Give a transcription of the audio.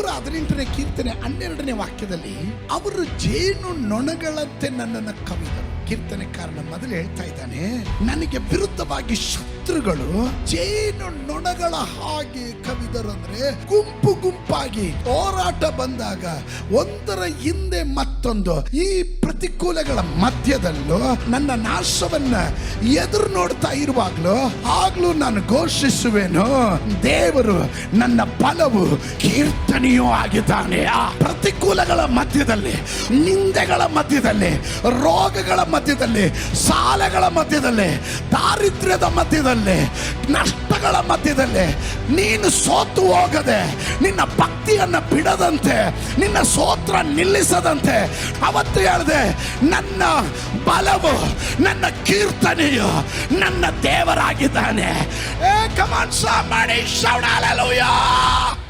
118ನೇ ಕೀರ್ತನೆ 12ನೇ ವಾಕ್ಯದಲ್ಲಿ ಅವರು ಜೇನು ನೊಣಗಳಂತೆ ನನ್ನನ್ನು ಕವಿದರು. ಕೀರ್ತನೆಕಾರನ ಮೊದಲು ಹೇಳ್ತಾ ಇದ್ದಾನೆ, ನನಗೆ ವಿರುದ್ಧವಾಗಿ ಶತ್ರುಗಳು ಜೇನು ನೊಣಗಳ ಹಾಗೆ ಕವಿದರು. ಅಂದ್ರೆ ಗುಂಪು ಗುಂಪಾಗಿ ಹೋರಾಟ ಬಂದಾಗ ಒಂದರ ಹಿಂದೆ ಮತ್ತೊಂದು ಈ ಪ್ರತಿಕೂಲಗಳ ಮಧ್ಯದಲ್ಲೂ ನನ್ನ ನಾಶವನ್ನ ಎದುರು ನೋಡ್ತಾ ಇರುವಾಗ್ಲೂ ಆಗ್ಲೂ ನಾನು ಘೋಷಿಸುವೆನು, ದೇವರು ನನ್ನ ಬಲವು ಕೀರ್ತನೆಯೂ ಆಗಿದ್ದಾನೆ. ಆ ಪ್ರತಿಕೂಲಗಳ ಮಧ್ಯದಲ್ಲಿ, ನಿಂದೆಗಳ ಮಧ್ಯದಲ್ಲಿ, ರೋಗಗಳ ಮಧ್ಯದಲ್ಲಿ, ಸಾಲಗಳ ಮಧ್ಯದಲ್ಲಿ, ದಾರಿದ್ರ್ಯದ ಮಧ್ಯದಲ್ಲಿ, ನಷ್ಟಗಳ ಮಧ್ಯದಲ್ಲಿ ನೀನು ಸೋತು ಹೋಗದೆ, ನಿನ್ನ ಭಕ್ತಿಯನ್ನು ಬಿಡದಂತೆ, ನಿನ್ನ ಸ್ತೋತ್ರ ನಿಲ್ಲಿಸದಂತೆ ಅವತ್ತು ಹೇಳಿದೆ, ನನ್ನ ಬಲವು, ನನ್ನ ಕೀರ್ತನೆಯು ನನ್ನ ದೇವರಾಗಿದ್ದಾನೆ. Come on somebody, shout hallelujah.